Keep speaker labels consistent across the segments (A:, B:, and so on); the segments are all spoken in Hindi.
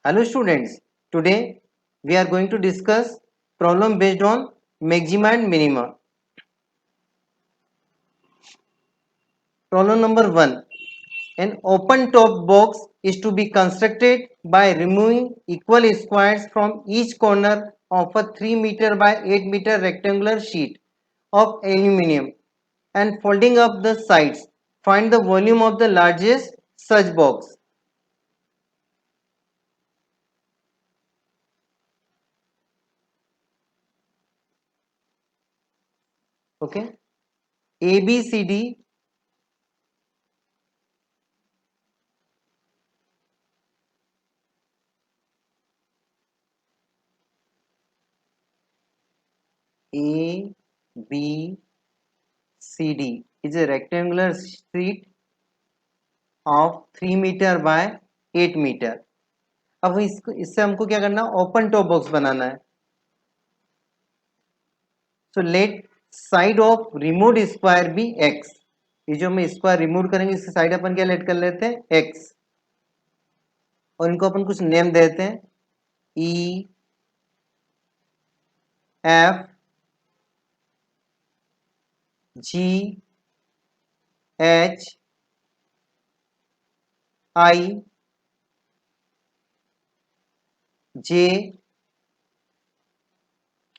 A: Hello students, today we are going to discuss problem based on maxima and minima. Problem number 1. An open top box is to be constructed by removing equal squares from each corner of a 3 meter by 8 meter rectangular sheet of aluminium and folding up the sides. Find the volume of the largest such box. Okay. A, B, C, D. A, B, CD is a rectangular sheet of 3 metre by 8 metre. अब इससे हमको क्या करना है, ओपन टॉप बॉक्स बनाना है. So let side of remove square B X. ये जो हम स्क्वायर रिमूव करेंगे इसकी साइड अपन क्या लेट कर लेते हैं, एक्स. और इनको अपन कुछ नेम देते हैं, ई, एफ, जी, एच, आई, जे,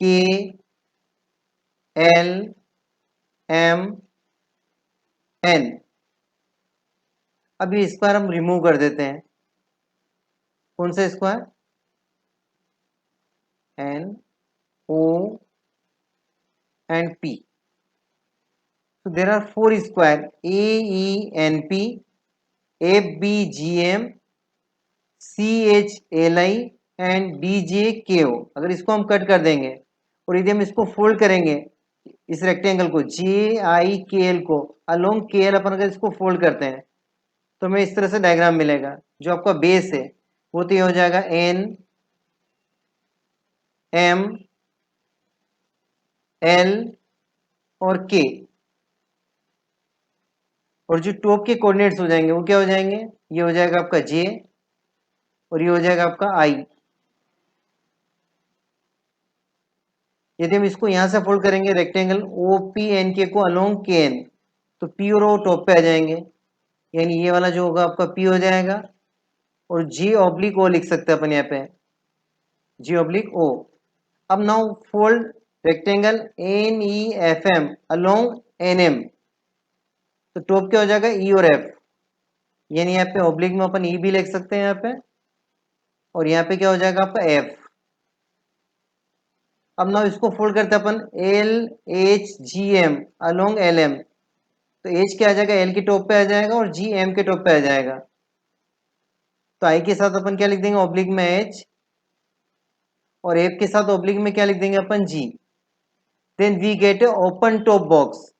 A: के, एल, एम, एन. अब ये स्क्वायर हम रिमूव कर देते हैं. कौन सा square, N, O and P. So there are 4 square, AENP, FBGM, CHLI and DJKO. अगर इसको हम कट कर देंगे और यदि हम इसको फोल्ड करेंगे, इस रेक्टेंगल को JIKL को अलोंग KL अपन अगर इसको फोल्ड करते हैं तो हमें इस तरह से डायग्राम मिलेगा. जो आपका बेस है वो तो ये हो जाएगा N, M, L और K. और जो टॉप के कोऑर्डिनेट्स हो जाएंगे वो क्या हो जाएंगे, ये हो जाएगा आपका J और ये हो जाएगा आपका I. यदि हम इसको यहां से फोल्ड करेंगे रेक्टेंगल OPNK को अलोंग KN तो P और O टॉप पे आ जाएंगे, यानी ये वाला जो होगा आपका P हो जाएगा. और G ऑब्लिक O लिख सकते हैं अपन यहाँ पे, G ऑब्लिक O. अब now fold rectangle NEFM along NM तो टॉप क्या हो जाएगा, E और F. यानी यहाँ पे ऑब्लिक में अपन E भी लिख सकते हैं यहाँ पे, और यहाँ पे क्या हो जाएगा आपका F. अब ना इसको फोल्ड करते हैं अपन LHGM अलोंग LM तो H क्या आ जाएगा, L के टॉप पे आ जाएगा और G M के टॉप पे आ जाएगा. तो I के साथ अपन क्या लिख देंगे, ऑब्लिक में H, और F के साथ ऑब्लिक में क्या लिख देंगे अपन, G. Then we get a open top box.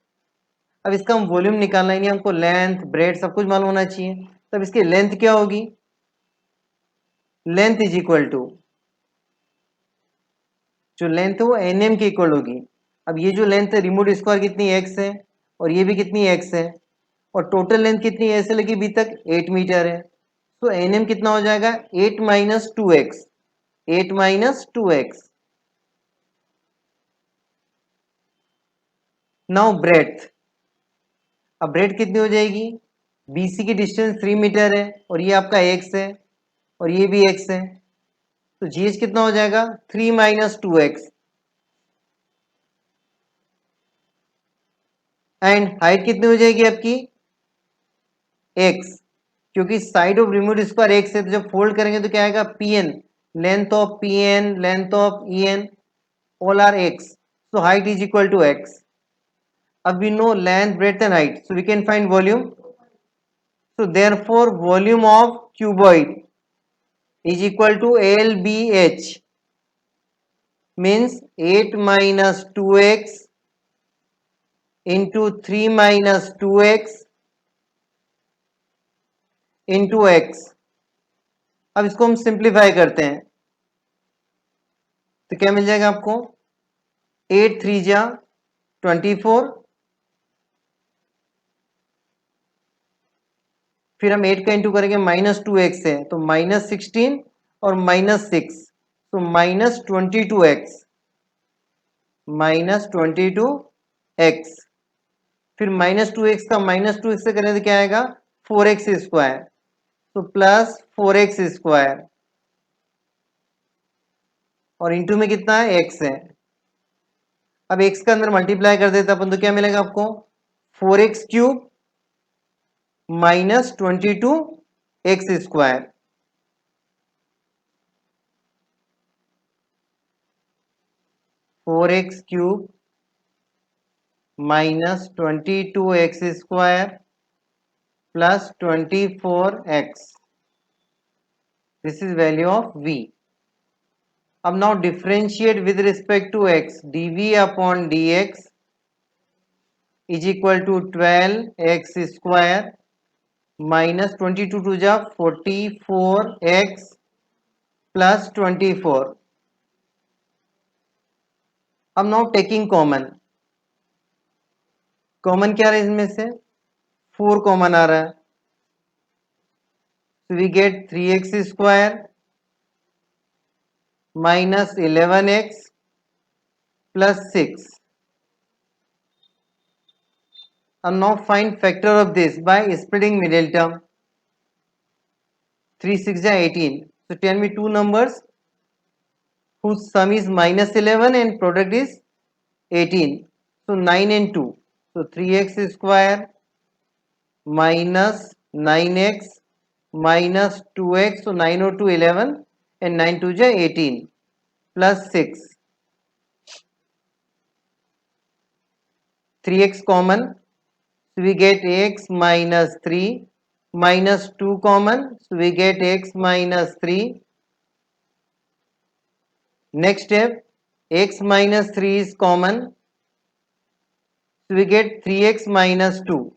A: अब इसका हम वॉल्यूम निकालना है, हमको लेंथ ब्रेड सब कुछ मालूम होना चाहिए. तब इसकी लेंथ क्या होगी, लेंथ इज इक्वल टू, जो लेंथ है वो NM के इक्वल होगी. अब ये जो लेंथ है रिमूव स्क्वायर कितनी x है और ये भी कितनी x है, और टोटल लेंथ कितनी है ऐसे लगी अभी तक 8 मीटर है. तो NM कितना हो जाएगा, 8 minus 2x, 8 minus 2x. Now breadth. अब ब्रेड कितनी हो जाएगी, BC की डिस्टेंस 3 मीटर है और ये आपका x है और ये भी x है. तो GH कितना हो जाएगा, 3 माइनस 2x. एंड हाइट कितनी हो जाएगी आपकी, x. क्योंकि side of remove square x है तो जब फोल्ड करेंगे तो क्या आएगा, PN, length of PN, length of EN, all are x. So height is equal to x. अब we know length, breadth and height, so we can find volume. So therefore volume of cuboid is equal to LBH, means 8 minus 2x into 3 minus 2x into x. अब इसको हम सिंप्लीफाई करते हैं तो क्या मिल जाएगा आपको, 8 3 जा 24, फिर हम 8 का इंटू करेंगे माइनस 2x है तो माइनस 16 और -6, तो -22x, -22x, फिर -2x का -2x से करें तो क्या आएगा 4x स्क्वायर, तो +4x स्क्वायर, और इंटू में कितना है x है। अब x का अंदर मल्टीप्लाई कर देते अपन तो क्या मिलेगा आपको 4x³ -22x square, 4x³ -22x square +24x, this is value of v. अब now differentiate with respect to x, dv upon dx is equal to 12x square minus 22 to जा 44x plus 24. अब now taking common, कॉमन क्या रहा है इसमें से 4 कॉमन आ रहा है, so we get 3x square minus 11x plus 6. And now find factor of this by splitting middle term. 3 6 is 18. So tell me two numbers whose sum is -11 and product is 18. So 9 and 2. So 3x square minus 9x minus 2x. So 9 or 2 11 and 9 2 is 18 plus 6. 3x common. So we get x minus 3 minus 2 common. So we get x minus 3. Next step, x minus 3 is common. So we get 3x minus 2.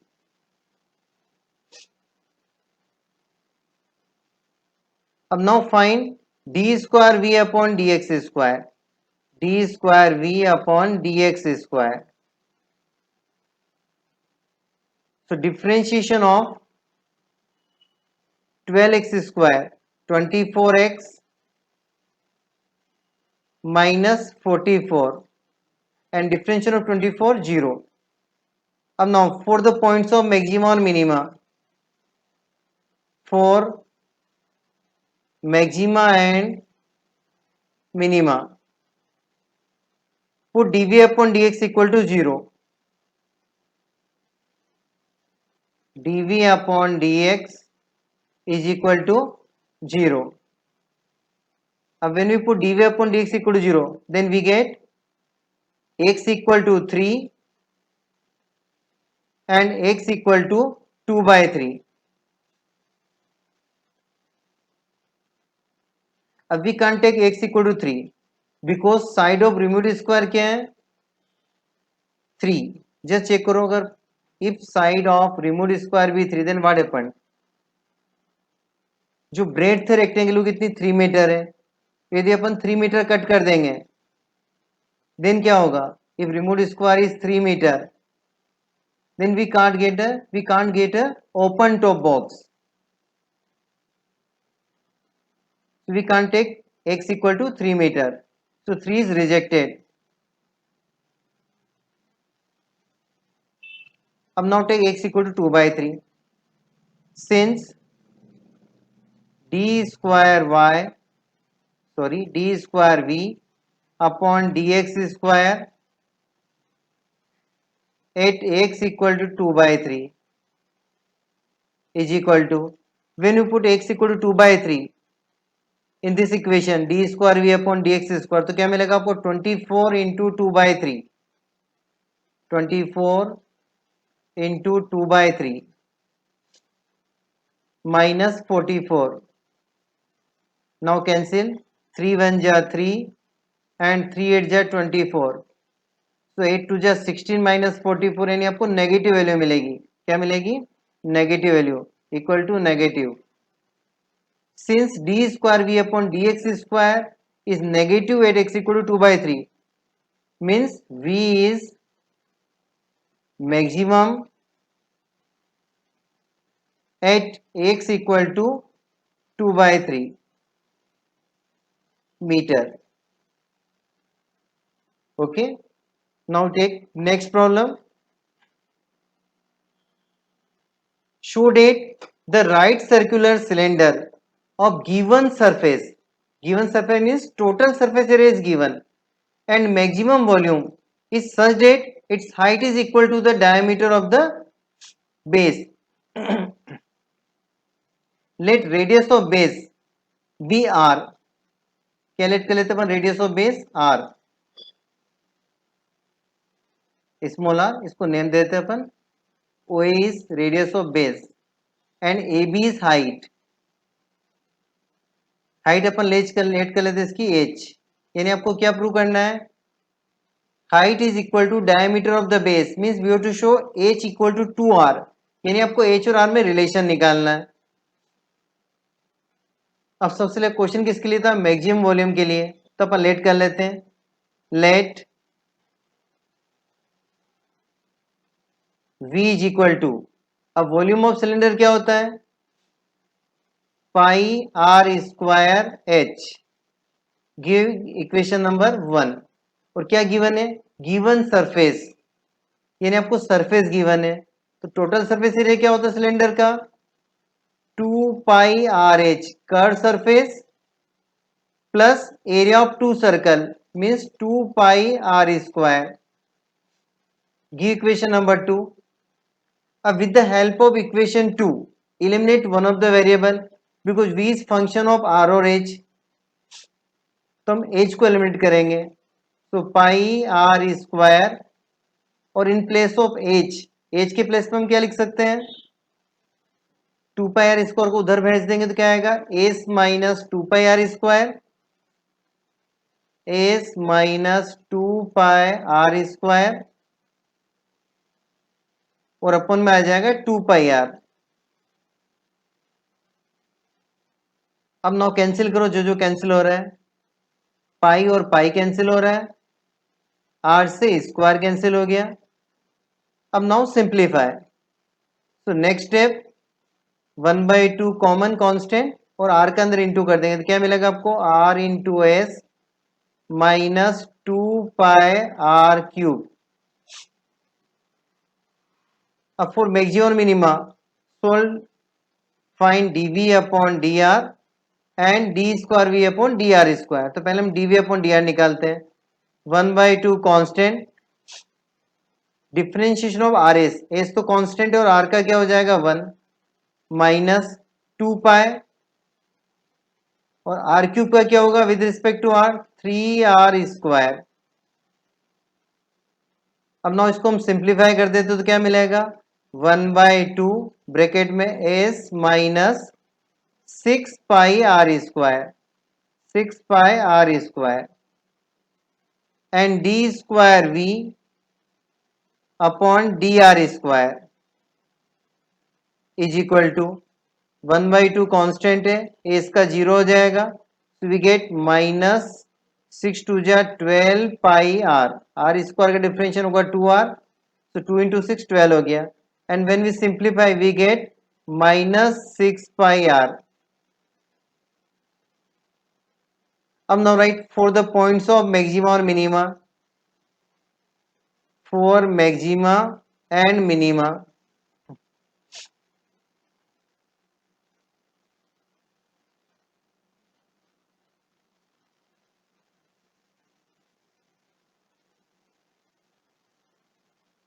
A: अब now find d square v upon dx square. d square v upon dx square. So differentiation of 12x square, 24x minus 44, and differentiation of 24 0. अब now for the points of maxima or minima, for maxima and minima, put dv upon dx equal to 0. dv upon dx is equal to 0. When we put dv upon dx equal to 0, then we get x equal to 3 and x equal to 2 by 3. अब we can't take x equal to 3 because side of removed square क्या है 3. just check करो अगर if side of removed square भी 3 then what happened, जो ब्रेड थे रेक्टेंगल कितनी 3 मीटर है, यदि अपन 3 मीटर कट कर देंगे देन क्या होगा, if removed square is 3 meter then we can't get a open top box. So we can't take x equal to 3 meter. So 3 is rejected. अब now take x equal to 2 by 3. Since d square v upon dx square at x equal to 2 by 3 is equal to, when you put x equal to 2 by 3 in this equation d square v upon dx square, तो क्या मिलेगा आपको 24 into 2 by 3, 24 into 2 by 3 minus 44. now cancel, 3 1 जा 3 and 3 8 जा 24. so 8 2 जा 16 minus 44 यानी आपको नेगेटिव वैल्यू मिलेगी, क्या मिलेगी negative value equal to negative. since d square v upon dx square is negative at x equal to 2 by 3 means v is maximum at x equal to 2 by 3. meter. Okay, now take next problem. Show that the right circular cylinder of given surface means total surface area is given and maximum volume is such that its height is equal to the diameter of the base. Let radius of base be r. Calculate कर लेते अपन radius of base r, small r, इसको नेम देते हैं अपन OA is radius of base and AB is height. Height अपन लेट कर लेते इसकी h, यानी आपको क्या प्रूव करना है, height is equal to diameter of the base means we have to show h equal to 2r, यानी आपको h और r में रिलेशन निकालना है. अब सबसे पहले क्वेश्चन किसके लिए था, मैक्सिमम वॉल्यूम के लिए, तो अपन लेट कर लेते हैं. Let v is equal to, अब वॉल्यूम ऑफ सिलेंडर क्या होता है, pi are square h. Give equation number 1. और क्या गिवन है, गिवन सरफेस, यानी आपको सरफेस गिवन है, तो टोटल सरफेस एरिया क्या होता है सिलेंडर का, 2 pi R H curve surface plus area of two circle means 2 pi are square. Give equation number 2. अब with the help of equation 2 eliminate one of the variable because v is function of r और h, तो हम h को एलिमिनेट करेंगे, तो पाई आर स्क्वायर और इन प्लेस ऑफ h के प्लेस में हम क्या लिख सकते हैं, 2 पाई आर स्क्वायर को उधर भेज देंगे तो क्या आएगा, s minus 2 pi are square, s minus 2 pi are square और अपन में आ जाएगा 2 पाई आर. अब नाउ कैंसिल करो, जो जो कैंसिल हो रहा है, पाई और पाई कैंसिल हो रहा है, आर से स्क्वायर कैंसिल हो गया. अब नाउ सिंप्लीफाई, तो नेक्स्ट स्टेप 1/2 कॉमन कांस्टेंट और आर के अंदर इंटू कर देंगे तो क्या मिलेगा आपको, r into s minus 2 pi r cube. अब फॉर मैक्सिमम और minima solve, find dv upon dr and d square v upon dr square. तो पहले हम dv अपॉन dr निकालते हैं. 1/2 constant, differentiation of r s, s तो कांस्टेंट है और आर का क्या हो जाएगा 1 माइनस 2 पाई और आर क्यूब का क्या होगा with respect to r, 3r square. अब ना इसको हम सिंप्लीफाई कर देते तो क्या मिलेगा, 1/2 ब्रैकेट में s minus 6 pi are square, 6 pi are square and d square v upon d r square is equal to 1/2 constant है, ए इसका 0 हो जाएगा, तो वी गेट माइनस 6 टू जा 12 पाई आर, आर स्क्वायर का डिफरेंशियल होगा 2r, तो 2 इंटू 6 12 हो गया, and when we simplify we get minus 6 pi r. अब now write for the points of maxima और minima, for maxima and minima,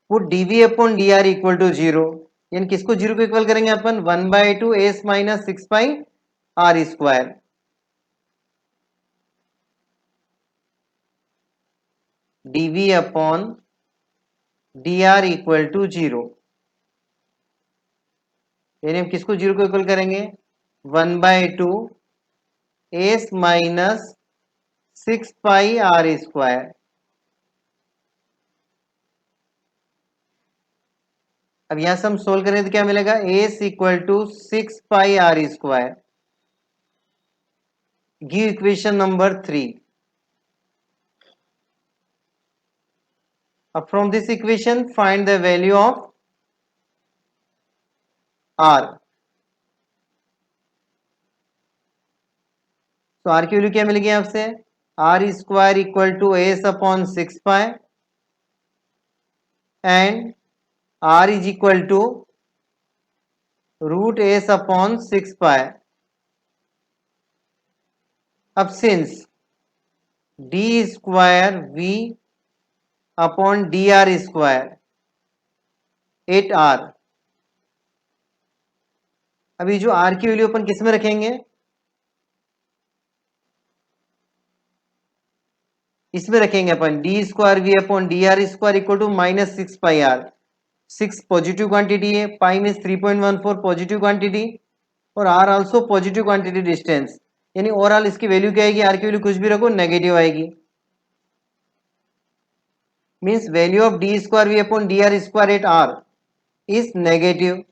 A: put dv upon dr equal to 0, यानी किसको 0 को इक्वल करेंगे अपन, 1/2 s minus 6 pi are square. dv upon dr equal to 0, यानी हम किसको 0 को इक्वल करेंगे, 1/2 s minus 6 pi are square. अब यहां से हम सोल्व करें तो क्या मिलेगा, s equal to 6 pi are square. Give equation number 3. अब from this equation find the value of r. तो आर की वैल्यू क्या मिल गई आपसे, r square equal to s upon 6 pi and r is equal to root s upon 6 pi. अब since d square v upon d r square 8r, अभी जो r की वैल्यू अपन किस में रखेंगे, इसमें रखेंगे अपन d square v upon d r square equal to minus 6 pi r. 6 positive quantity है, पाई मीन्स 3.14 पॉजिटिव क्वांटिटी और r also positive quantity distance, यानी ओवरऑल इसकी वैल्यू क्या आएगी, आर की वैल्यू कुछ भी रखो नेगेटिव आएगी। Means value of d square v upon d r square at r is negative,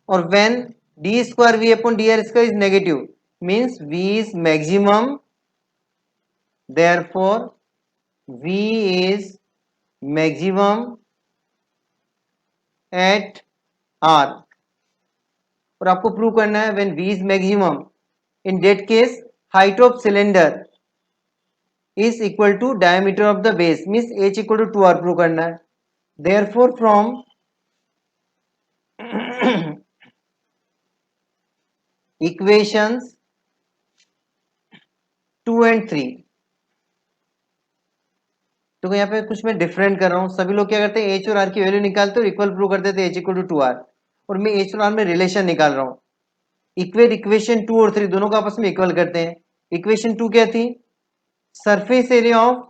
A: और when d square v upon d r square is negative means v is maximum, therefore v is maximum at r। और आपको प्रूव करना है when v is maximum, in that case height of cylinder is equal to diameter of the base, means h equal to 2r prove करना है। therefore from equations 2 and 3, तो यहाँ पे कुछ मैं डिफरेंट कर रहा हूँ, सभी लोग क्या करते हैं एच और आर की वैल्यू निकालते और इक्वल प्रूव कर देते हैं एच इक्वल टू 2r, और मैं एच और आर में रिलेशन निकाल रहा हूँ। इक्वेट इक्वेशन 2 और 3 दोनों को आपस में इक्वल करते हैं। इक्वेशन 2 क्या थी, सरफेस एरिया ऑफ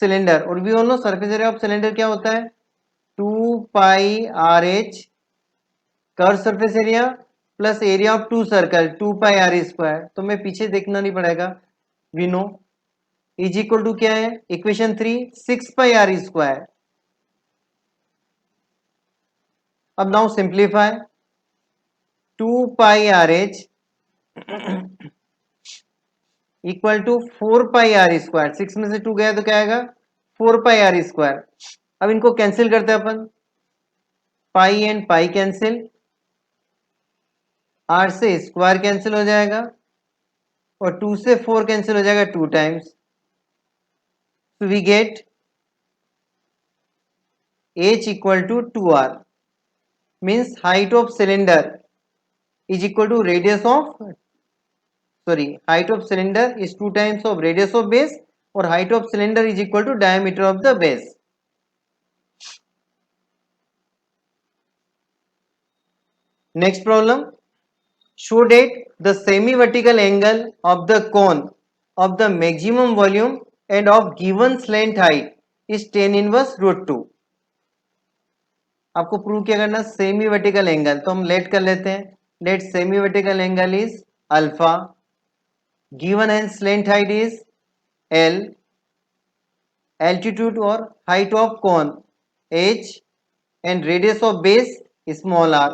A: सिलेंडर, और we all know surface area of cylinder क्या होता है, 2 pi R H curve surface area plus area of 2 circle 2 pi are square. तो मैं पीछे देखना नहीं पड़ेगा, we know is equal to क्या है, इक्वेशन 3 6 पाई आर स्क्वायर। अब now simplify, 2 pi are H equal to 4 pi are square, 6 में से 2 गया तो क्या आएगा 4 पाई आर स्क्वायर। अब इनको कैंसिल करते हैं अपन, पाई एंड पाई कैंसिल, आर से स्क्वायर कैंसिल हो जाएगा और 2 से 4 कैंसिल हो जाएगा 2 times, so we get h equal to 2r, means height of cylinder is equal to radius of, height of cylinder is 2 times of radius of base और height of cylinder is equal to diameter of the base। Next problem, show that the semi vertical angle of the cone of the maximum volume and of given slant height is tan inverse root 2। आपको प्रूव क्या करना, सेमी वर्टिकल एंगल, तो हम लेट कर लेते हैं, let semi vertical angle is alpha, given and slant height is l, altitude और height of cone h and radius of base small r.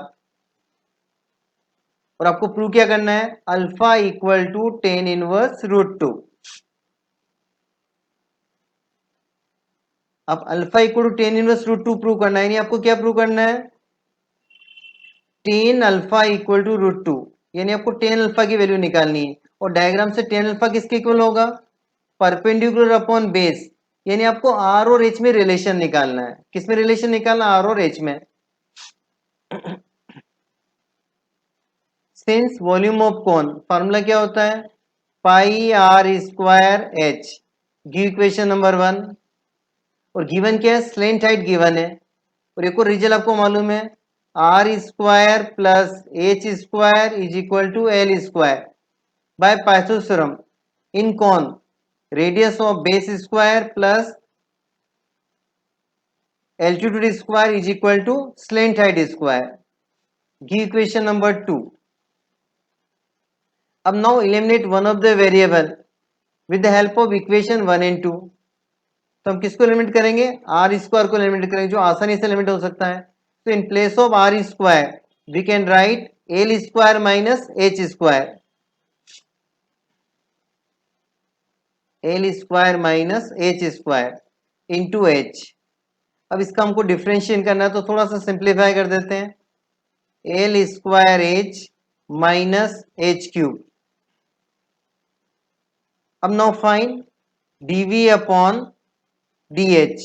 A: और आपको प्रूव क्या करना है, alpha equal to tan inverse root 2। अब alpha equal to tan inverse root 2 prove करना है, यानी आपको क्या प्रूव करना है, tan alpha equal to root 2, यानी आपको टेन अल्फा की वैल्यू निकालनी है। और डायग्राम से टेन अल्फा किसके इक्वल होगा, परपेंडिकुलर अपॉन बेस, यानी आपको आर और एच में रिलेशन निकालना है। किस में रिलेशन निकालना, आर और एच में। Since volume of cone formula क्या होता है, pi are square h, give equation number 1। और गिवन क्या है, स्लेंट हाइट गिवन है, और एक और रिजल्ट आपको मालूम है, r square plus h square is equal to l square by Pythagoras theorem in cone radius of base square plus altitude square is equal to slant height square. Give equation number 2। अब now eliminate one of the variable with the help of equation 1 and 2। तो हम किसको लिमिट करेंगे, आर स्क्वायर को लिमिट करेंगे, जो आसानी से लिमिट हो सकता है। तो in place of r square we can write l square minus h square, l square minus h square into h. अब इसका हमको डिफ्रेंशिएट करना है, तो थोड़ा सा सिंप्लीफाई कर देते हैं, l square h minus H cube, L square minus h square into h. अब इसका हमको डिफरेंशिएट करना है, तो थोड़ा सा सिंप्लीफाई कर देते हैं, l square h minus h, 2 l square h अब now find dv upon dh।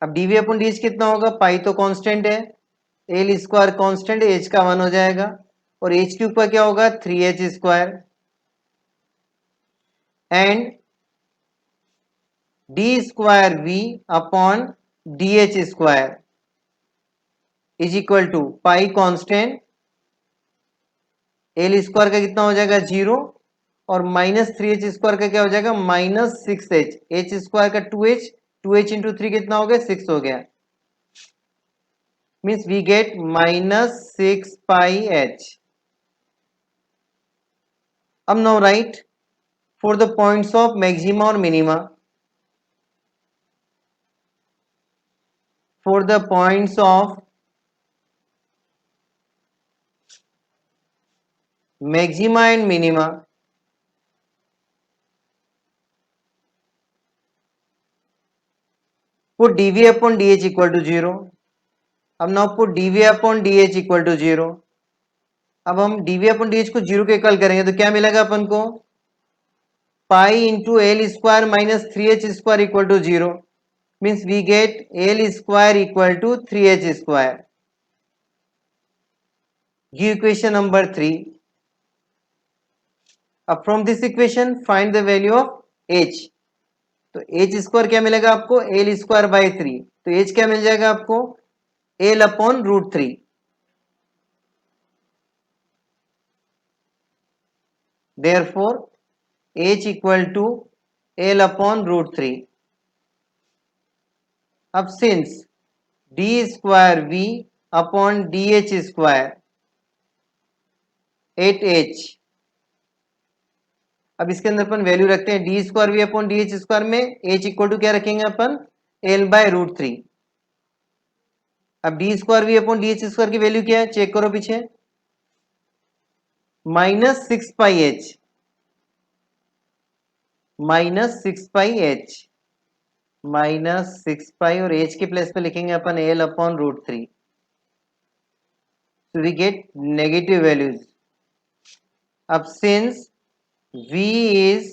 A: अब dv अपॉन dh कितना होगा, पाई तो कांस्टेंट है, एल स्क्वायर कांस्टेंट, h का 1 हो जाएगा, और h क्यूब का क्या होगा 3h square, and d square v upon dh square is equal to pi constant, l square का कितना हो जाएगा 0, और माइनस 3h स्क्वायर का क्या हो जाएगा -6h, h स्क्वायर का 2h, 2h इंटू 3 कितना हो गया 6 हो गया, means we get -6 pi h। अब now write for the points of maxima और minima, for the points of maxima and minima, put dv upon dh equal to 0। अब now put dv upon dh equal to 0। अब हम dv upon dh को 0 के इक्वल करेंगे तो क्या मिलेगा अपन को, pi into l square minus 3h square equal to 0, means we get l square equal to 3h square. Give equation number 3। अब from this equation find the value of h। तो h स्क्वायर क्या मिलेगा आपको, एल स्क्वायर बाई 3, तो h क्या मिल जाएगा आपको, l upon root 3। therefore h equal to L upon root 3। अब since d square v upon dh square at h, अब इसके अंदर अपन वैल्यू रखते हैं d square v upon dh square में h इक्वल टू क्या रखेंगे अपन, L बाय रूट 3। अब d square v upon dh square की वैल्यू क्या है, चेक करो पीछे, -6 पाई h, -6 पाई h, -6 पाई, और h के प्लेस पे लिखेंगे अपन L upon root 3। so we get negative values। अब since v is,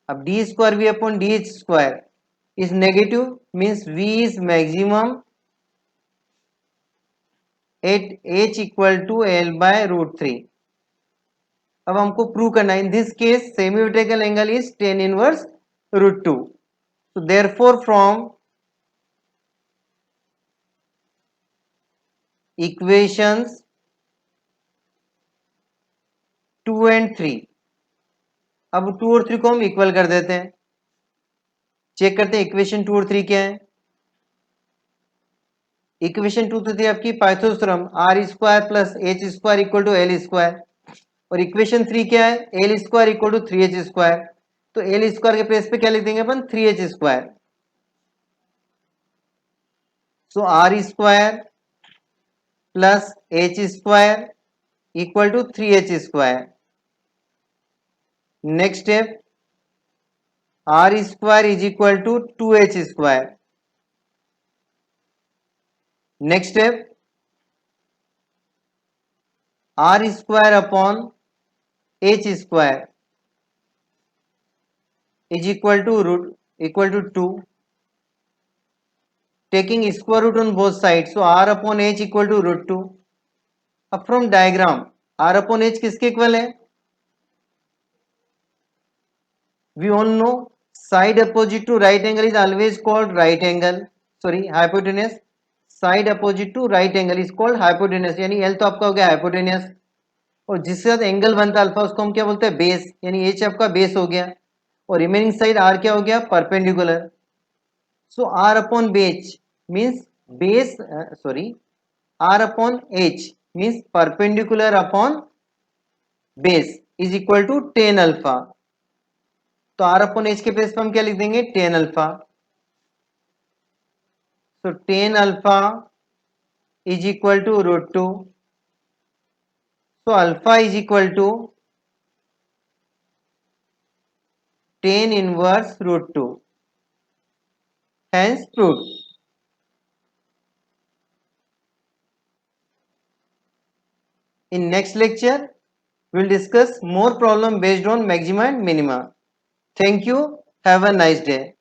A: अब d square v upon dh square is negative, means v is maximum at h equal to L by root 3। अब हमको प्रूव करना है, in this case semi vertical angle is tan inverse root 2। so therefore from equations 2 and 3, अब 2 और 3 को हम इक्वल कर देते हैं, चेक करते हैं इक्वेशन 2 और 3 क्या है। इक्वेशन 2 तो थी आपकी Pythagoras theorem r square plus h square equal to l square, और इक्वेशन 3 क्या है, l square equal to 3h square. तो एल स्क्वायर के प्लेस पे क्या लिख देंगे अपन 3h square. So r square plus h square equal to 3h square. Next step, r square is equal to 2h square. Next step, r square upon h square is equal to 2, taking square root on both sides, so r upon h equal to root 2। अब from diagram r upon h किसके इक्वल है, we all know side opposite to right angle is always called right angle, sorry hypotenuse, side opposite to right angle is called hypotenuse, यानी L तो आपका हो गया hypotenuse, और जिसके साथ एंगल बनता है अल्फा उसको हम क्या बोलते हैं बेस, यानी h आपका बेस हो गया, और रिमेनिंग साइड r क्या हो गया perpendicular. So r upon base means base, sorry r upon h means perpendicular upon base is equal to tan alpha. तो r upon h के प्लेस पे हम क्या लिख देंगे tan अल्फा। तो tan alpha is equal to root 2। तो alpha is equal to tan inverse root 2, hence proved। In next lecture We'll discuss more problem based on maxima and minima. Thank you. Have a nice day.